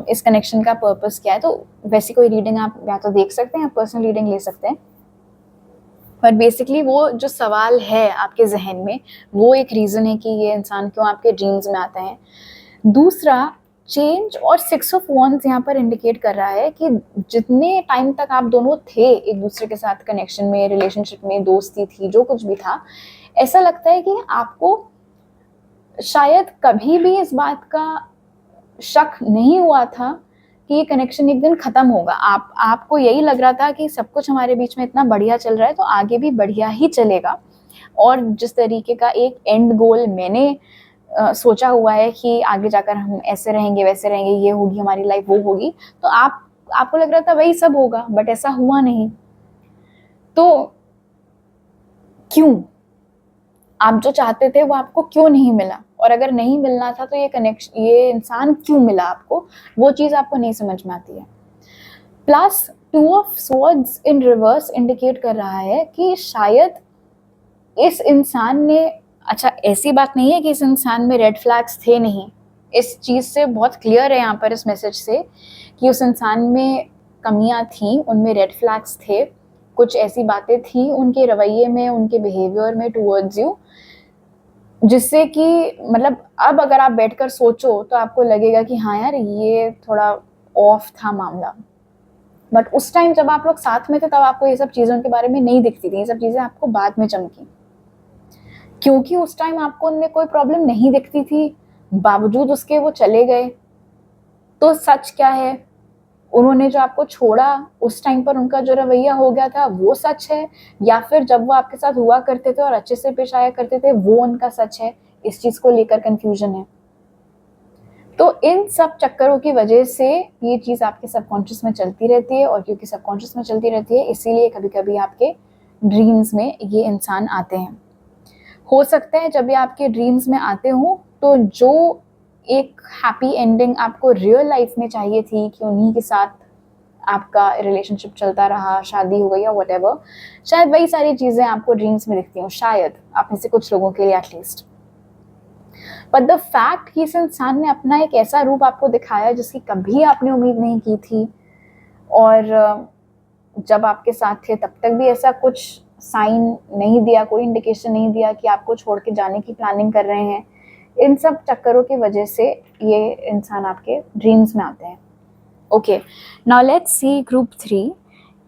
इस कनेक्शन का पर्पस क्या है। तो वैसी कोई रीडिंग आप या तो देख सकते हैं या पर्सनल रीडिंग ले सकते हैं। बट बेसिकली वो जो सवाल है आपके जहन में वो एक रीज़न है कि ये इंसान क्यों आपके ड्रीम्स में आता है। दूसरा, चेंज और 6 ऑफ वॉन्ड्स यहाँ पर इंडिकेट कर रहा है कि जितने टाइम तक आप दोनों थे एक दूसरे के साथ कनेक्शन में, रिलेशनशिप में, दोस्ती थी, जो कुछ भी था, ऐसा लगता है कि आपको शायद कभी भी इस बात का शक नहीं हुआ था कि ये कनेक्शन एक दिन ख़त्म होगा। आपको यही लग रहा था कि सब कुछ हमारे बीच में इतना बढ़िया चल रहा है तो आगे भी बढ़िया ही चलेगा। और जिस तरीके का एक एंड गोल मैंने सोचा हुआ है कि आगे जाकर हम ऐसे रहेंगे, वैसे रहेंगे, ये होगी हमारी लाइफ, वो होगी, तो आपको लग रहा था वही सब होगा, बट ऐसा हुआ नहीं। तो क्यों? आप जो चाहते थे वो आपको क्यों नहीं मिला? और अगर नहीं मिलना था तो ये इंसान क्यों मिला आपको? वो चीज़ आपको नहीं समझ में आती है। Plus two of swords in reverse indicate कर रहा है कि शायद इस इंसान ने, अच्छा ऐसी बात नहीं है कि इस इंसान में रेड फ्लैग्स थे नहीं, इस चीज़ से बहुत क्लियर है यहाँ पर इस मैसेज से कि उस इंसान में कमियां थी, उनमें रेड फ्लैग्स थे, कुछ ऐसी बातें थी उनके रवैये में, उनके बिहेवियर में टुवर्ड्स यू, जिससे कि मतलब अब अगर आप बैठकर सोचो तो आपको लगेगा कि हाँ यार ये थोड़ा ऑफ था मामला। बट उस टाइम जब आप लोग साथ में थे तब आपको ये सब चीज़ों के बारे में नहीं दिखती थी, ये सब चीज़ें आपको बाद में चमकी, क्योंकि उस टाइम आपको उनमें कोई प्रॉब्लम नहीं दिखती थी, बावजूद उसके वो चले गए। तो सच क्या है, उन्होंने जो आपको छोड़ा उस टाइम पर उनका जो रवैया हो गया था वो सच है, या फिर जब वो आपके साथ हुआ करते थे और अच्छे से पेश आया करते थे वो उनका सच है? इस चीज़ को लेकर कंफ्यूजन है। तो इन सब चक्करों की वजह से ये चीज़ आपके सबकॉन्शियस में चलती रहती है, और क्योंकि सबकॉन्शियस में चलती रहती है इसीलिए कभी कभी आपके ड्रीम्स में ये इंसान आते हैं। हो सकता है जब ये आपके ड्रीम्स में आते हो तो जो एक हैप्पी एंडिंग आपको रियल लाइफ में चाहिए थी कि उन्हीं के साथ आपका रिलेशनशिप चलता रहा, शादी हो गई या व्हाटएवर, शायद वही सारी चीज़ें आपको ड्रीम्स में दिखती हो, शायद आप में से कुछ लोगों के लिए एटलीस्ट। बट द फैक्ट कि इस इंसान ने अपना एक ऐसा रूप आपको दिखाया जिसकी कभी आपने उम्मीद नहीं की थी, और जब आपके साथ थे तब तक भी ऐसा कुछ साइन नहीं दिया, कोई इंडिकेशन नहीं दिया कि आपको छोड़ के जाने की प्लानिंग कर रहे हैं, इन सब चक्करों की वजह से ये इंसान आपके ड्रीम्स में आते हैं। Okay, now let's see group 3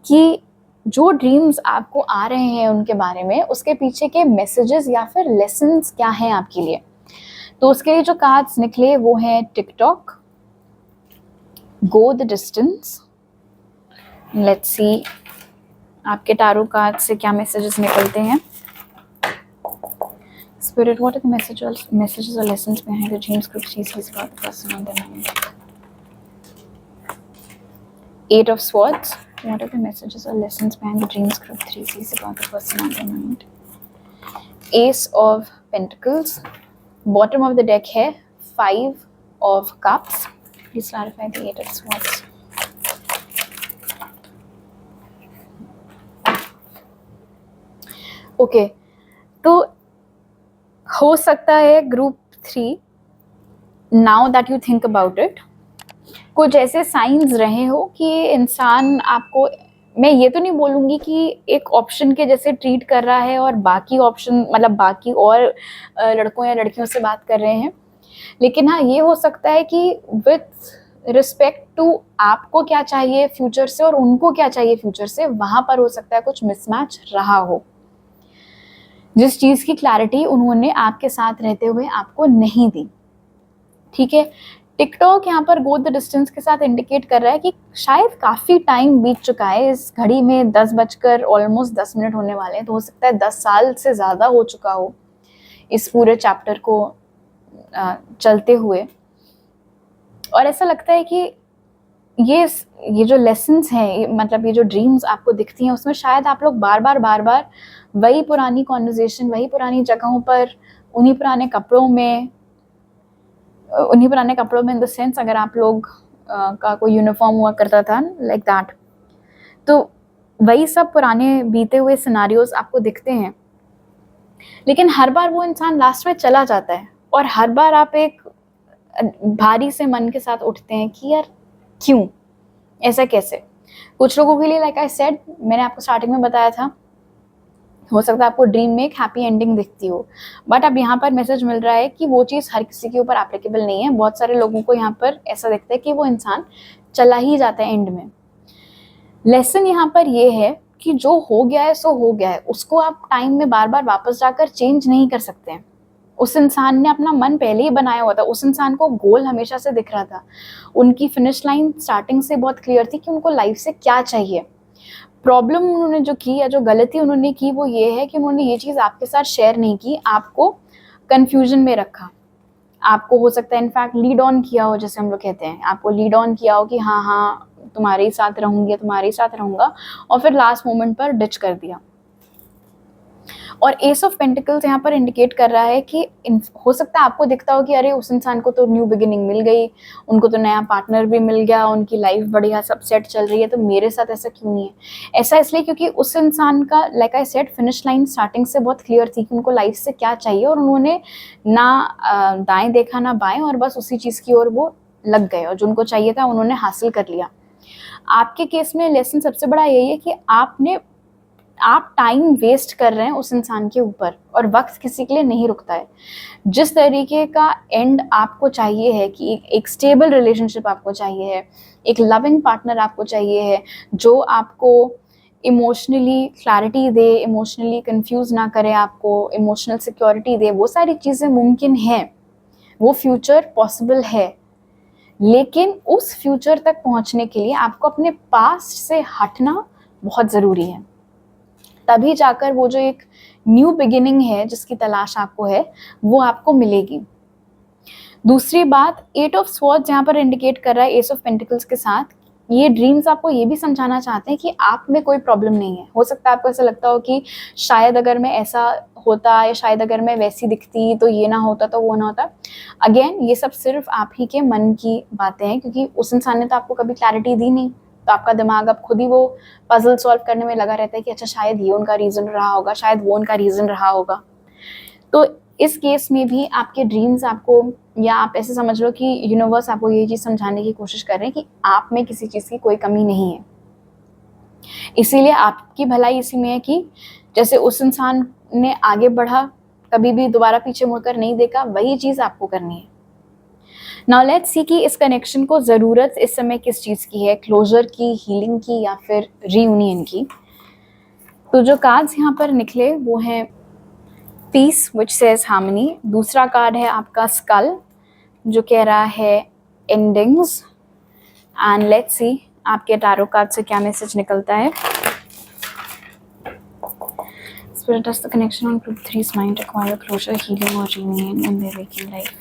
कि जो ड्रीम्स आपको आ रहे हैं उनके बारे में, उसके पीछे के मैसेजेस या फिर लेसन्स क्या हैं आपके लिए। तो उसके लिए जो कार्ड्स निकले वो हैं TikTok, go the distance. Let's see आपके टारो कार्ड से क्या मैसेजेस निकलते हैं। Spirit, what are the messages or lessons behind the dreams group sees about the person on their mind? 8 of Swords. What are the messages or lessons behind the dreams group 3 sees about the person on their mind? Ace of Pentacles. Bottom of the deck है 5 of Cups. Please clarify the 8 of Swords. Okay, तो हो सकता है group 3, now that you think about it, कुछ ऐसे साइंस रहे हो कि इंसान आपको, मैं ये तो नहीं बोलूँगी कि एक ऑप्शन के जैसे ट्रीट कर रहा है और बाकी ऑप्शन मतलब बाकी और लड़कों या लड़कियों से बात कर रहे हैं, लेकिन हाँ ये हो सकता है कि विथ रिस्पेक्ट टू आपको क्या चाहिए फ्यूचर से और उनको क्या चाहिए फ्यूचर से, वहाँ पर हो सकता है कुछ मिसमैच रहा हो, जिस चीज़ की क्लैरिटी उन्होंने आपके साथ रहते हुए आपको नहीं दी। ठीक है, टिकटॉक यहाँ पर गो द डिस्टेंस के साथ इंडिकेट कर रहा है कि शायद काफ़ी टाइम बीत चुका है, इस घड़ी में 10 बजकर ऑलमोस्ट 10 मिनट होने वाले हैं, तो हो सकता है 10 साल से ज़्यादा हो चुका हो इस पूरे चैप्टर को चलते हुए। और ऐसा लगता है कि ये जो लेसन्स हैं, मतलब ये जो ड्रीम्स आपको दिखती हैं उसमें शायद आप लोग बार बार वही पुरानी कॉन्वर्जेशन, वही पुरानी जगहों पर, उन्हीं पुराने कपड़ों में इन द सेंस अगर आप लोग का कोई यूनिफॉर्म हुआ करता था लाइक दैट, तो वही सब पुराने बीते हुए सिनारियोज आपको दिखते हैं, लेकिन हर बार वो इंसान लास्ट में चला जाता है और हर बार आप एक भारी से मन के साथ उठते हैं कि यार क्यों, ऐसा कैसे। कुछ लोगों के लिए लाइक आई सेड, मैंने आपको स्टार्टिंग में बताया था, हो सकता है आपको ड्रीम में एक हैप्पी एंडिंग दिखती हो, बट अब यहाँ पर मैसेज मिल रहा है कि वो चीज़ हर किसी के ऊपर एप्लीकेबल नहीं है। बहुत सारे लोगों को यहाँ पर ऐसा दिखता है कि वो इंसान चला ही जाता है एंड में। लेसन यहाँ पर ये है कि जो हो गया है सो हो गया है, उसको आप टाइम में बार बार वापस जाकर चेंज नहीं कर सकते हैं। उस इंसान ने अपना मन पहले ही बनाया हुआ था, उस इंसान को गोल हमेशा से दिख रहा था, उनकी फिनिश लाइन स्टार्टिंग से बहुत क्लियर थी कि उनको लाइफ से क्या चाहिए। प्रॉब्लम उन्होंने जो की या जो गलती उन्होंने की वो ये है कि उन्होंने ये चीज़ आपके साथ शेयर नहीं की, आपको कन्फ्यूजन में रखा, आपको हो सकता है इनफैक्ट लीड ऑन किया हो, जैसे हम लोग कहते हैं, आपको लीड ऑन किया हो कि हाँ हाँ तुम्हारे ही साथ रहूँगी, तुम्हारे ही साथ रहूँगा, और फिर लास्ट मोमेंट पर डिच कर दिया। और एस ऑफ पेंटिकल्स यहाँ पर इंडिकेट कर रहा है कि हो सकता है आपको दिखता हो कि अरे उस इंसान को तो न्यू बिगिनिंग मिल गई, उनको तो नया पार्टनर भी मिल गया, उनकी लाइफ बढ़िया सब सेट चल रही है, तो मेरे साथ ऐसा क्यों नहीं है। ऐसा इसलिए क्योंकि उस इंसान का like I said finish line starting से बहुत क्लियर थी कि उनको लाइफ से क्या चाहिए, और उन्होंने ना दाएं देखा ना बाएं, और बस उसी चीज़ की ओर वो लग गए और जो उनको चाहिए था उन्होंने हासिल कर लिया। आपके केस में लेसन सबसे बड़ा यही है कि आप टाइम वेस्ट कर रहे हैं उस इंसान के ऊपर, और वक्त किसी के लिए नहीं रुकता है। जिस तरीके का एंड आपको चाहिए है कि एक स्टेबल रिलेशनशिप आपको चाहिए है, एक लविंग पार्टनर आपको चाहिए है जो आपको इमोशनली क्लैरिटी दे, इमोशनली कंफ्यूज ना करे, आपको इमोशनल सिक्योरिटी दे, वो सारी चीज़ें मुमकिन हैं, वो फ्यूचर पॉसिबल है। लेकिन उस फ्यूचर तक पहुंचने के लिए आपको अपने पास्ट से हटना बहुत ज़रूरी है, तभी जाकर वो जो एक न्यू बिगिनिंग है जिसकी तलाश आपको है वो आपको मिलेगी। दूसरी बात, एट ऑफ स्वॉर्ड्स यहाँ पर इंडिकेट कर रहा है एस ऑफ पेंटिकल्स के साथ। ये ड्रीम्स आपको ये भी समझाना चाहते हैं कि आप में कोई प्रॉब्लम नहीं है। हो सकता है आपको ऐसा लगता हो कि शायद अगर मैं ऐसा होता, या शायद अगर मैं वैसी दिखती तो ये ना होता, तो वो ना होता। अगेन ये सब सिर्फ आप ही के मन की बातें हैं, क्योंकि उस इंसान ने तो आपको कभी क्लैरिटी दी नहीं, तो आपका दिमाग अब खुद ही वो पजल सॉल्व करने में लगा रहता है कि अच्छा शायद ये उनका रीज़न रहा होगा, शायद वो उनका रीज़न रहा होगा। तो इस केस में भी आपके ड्रीम्स आपको, या आप ऐसे समझ लो कि यूनिवर्स आपको ये चीज़ समझाने की कोशिश कर रहे हैं कि आप में किसी चीज़ की कोई कमी नहीं है। इसीलिए आपकी भलाई इसी में है कि जैसे उस इंसान ने आगे बढ़ा, कभी भी दोबारा पीछे मुड़कर नहीं देखा, वही चीज़ आपको करनी है। नाउ लेट्स सी कि इस कनेक्शन को ज़रूरत इस समय किस चीज़ की है, क्लोजर की, हीलिंग की, या फिर रीयूनियन की। तो जो कार्ड्स यहाँ पर निकले वो हैं पीस विच सेज हार्मनी, दूसरा कार्ड है आपका स्कल जो कह रहा है एंडिंग्स, एंड लेट्स सी आपके टैरो कार्ड से क्या मैसेज निकलता है। Spirit, does the connection on group 3's mind require closure, healing or reunion in their waking life?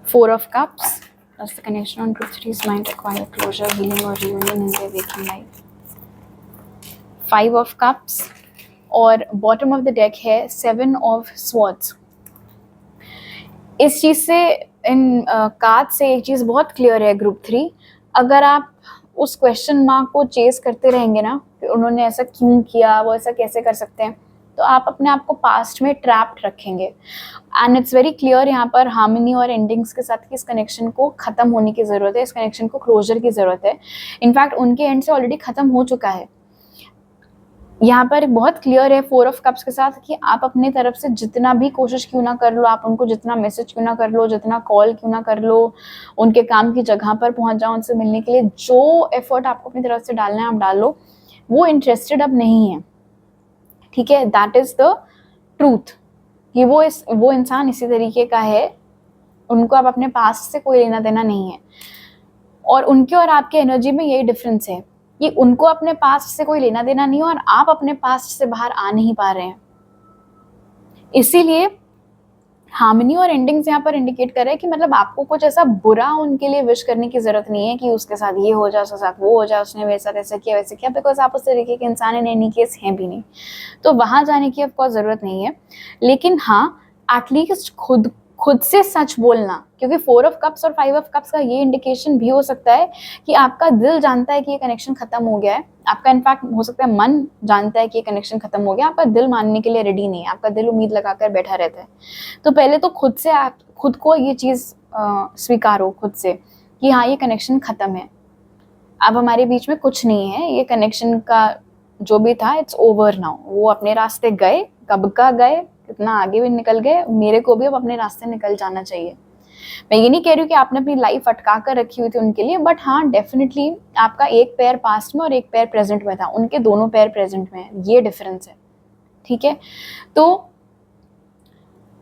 4 of Cups. Does the connection on group 3's mind require closure, healing or reunion in their waking life? 5 of Cups. और बॉटम ऑफ द डेक है 7 of Swords. इस चीज़ से, इन कार्ड से एक चीज़ बहुत क्लियर है ग्रुप 3, अगर आप उस क्वेश्चन मार्क को चेस करते रहेंगे ना कि उन्होंने ऐसा क्यों किया, वो ऐसा कैसे कर सकते हैं, तो आप अपने आप को पास्ट में ट्रैप्ड रखेंगे। एंड इट्स वेरी क्लियर यहाँ पर हार्मनी और एंडिंग्स के साथ कि इस कनेक्शन को ख़त्म होने की ज़रूरत है, इस कनेक्शन को क्लोजर की ज़रूरत है। इनफैक्ट उनके एंड से ऑलरेडी ख़त्म हो चुका है। यहाँ पर बहुत क्लियर है 4 ऑफ कप्स के साथ कि आप अपने तरफ से जितना भी कोशिश क्यों ना कर लो, आप उनको जितना मैसेज क्यों ना कर लो, जितना कॉल क्यों ना कर लो, उनके काम की जगह पर पहुँच जाओ उनसे मिलने के लिए, जो एफर्ट आपको अपनी तरफ से डालना है आप डाल लो, वो इंटरेस्टेड अब नहीं है। ठीक है, दैट इज़ द ट्रूथ कि वो इंसान इसी तरीके का है, उनको अब अपने पास्ट से कोई लेना देना नहीं है। और उनके और आपके एनर्जी में यही डिफरेंस है कि उनको अपने पास्ट से कोई लेना देना नहीं है और आप अपने पास्ट से बाहर आ नहीं पा रहे हैं। इसीलिए हार्मनी और एंडिंग्स यहाँ पर इंडिकेट कर रहे हैं कि मतलब आपको कुछ ऐसा बुरा उनके लिए विश करने की जरूरत नहीं है कि उसके साथ ये हो जाए, उसके साथ वो हो जाए, उसने मेरे साथ ऐसा किया वैसे किया, बिकॉज आप उस तरीके के इंसान इन एनी केस हैं भी नहीं, तो वहां जाने की ऑफकोर्स जरूरत नहीं है। लेकिन हाँ, एटलीस्ट खुद से सच बोलना, क्योंकि 4 ऑफ कप्स और 5 ऑफ कप्स का ये इंडिकेशन भी हो सकता है कि आपका दिल जानता है कि ये कनेक्शन खत्म हो गया है, आपका इनफैक्ट हो सकता है मन जानता है कि ये कनेक्शन खत्म हो गया, आपका दिल मानने के लिए रेडी नहीं है, आपका दिल उम्मीद लगाकर बैठा रहता है। तो पहले तो खुद को ये चीज़ स्वीकारो खुद से कि हाँ ये कनेक्शन खत्म है, अब हमारे बीच में कुछ नहीं है, ये कनेक्शन का जो भी था इट्स ओवर नाउ। वो अपने रास्ते गए, कब का गए, कितना आगे भी निकल गए, मेरे को भी अब अपने रास्ते निकल जाना चाहिए। मैं ये नहीं कह रही हूँ कि आपने अपनी लाइफ अटका कर रखी हुई थी उनके लिए, बट हाँ डेफिनेटली आपका एक पैर पास्ट में और एक पैर प्रेजेंट में था, उनके दोनों पैर प्रेजेंट में है, ये डिफरेंस है। ठीक है, तो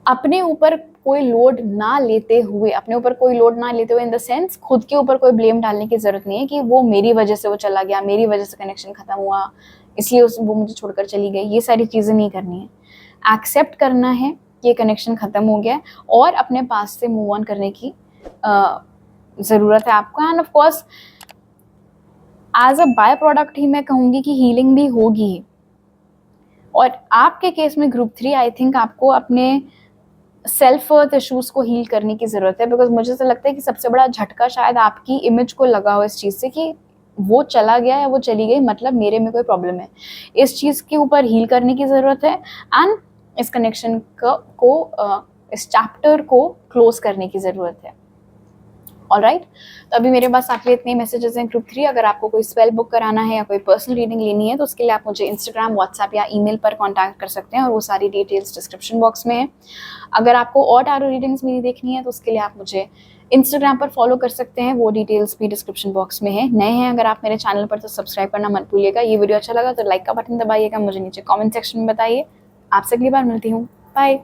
अपने ऊपर कोई लोड ना लेते हुए इन द सेंस खुद के ऊपर कोई ब्लेम डालने की जरूरत नहीं है कि वो मेरी वजह से वो चला गया, मेरी वजह से कनेक्शन खत्म हुआ, इसलिए वो मुझे छोड़कर चली गई, ये सारी चीज़ें नहीं करनी है। एक्सेप्ट करना है कि ये कनेक्शन ख़त्म हो गया और अपने पास से मूव ऑन करने की ज़रूरत है आपको। And of course as a by product ही मैं कहूँगी कि हीलिंग भी होगी, और आपके केस में ग्रुप 3 आई थिंक आपको अपने सेल्फ वर्थ इश्यूज को हील करने की ज़रूरत है, बिकॉज मुझे तो लगता है कि सबसे बड़ा झटका शायद आपकी इमेज को लगा हो इस चीज़ से कि वो चला गया या वो चली गई, मतलब मेरे में कोई प्रॉब्लम है। इस चीज़ के ऊपर हील करने की ज़रूरत है एंड इस कनेक्शन को इस चैप्टर को क्लोज करने की ज़रूरत है। ऑलराइट, तो अभी मेरे पास आपके इतने मैसेजेस हैं ग्रुप 3। अगर आपको कोई स्पेल बुक कराना है या कोई पर्सनल रीडिंग लेनी है तो उसके लिए आप मुझे इंस्टाग्राम, व्हाट्सएप या ईमेल पर कांटेक्ट कर सकते हैं और वो सारी डिटेल्स डिस्क्रिप्शन बॉक्स में है। अगर आपको और टैरो रीडिंग्स मेरी देखनी है तो उसके लिए आप मुझे इंस्टाग्राम पर फॉलो कर सकते हैं, वो डिटेल्स भी डिस्क्रिप्शन बॉक्स में है। नए हैं अगर आप मेरे चैनल पर तो सब्सक्राइब करना मत भूलिएगा। ये वीडियो अच्छा लगा तो लाइक का बटन दबाइएगा, मुझे नीचे कॉमेंट सेक्शन में बताइए। आपसे अगली बार मिलती हूँ, बाय।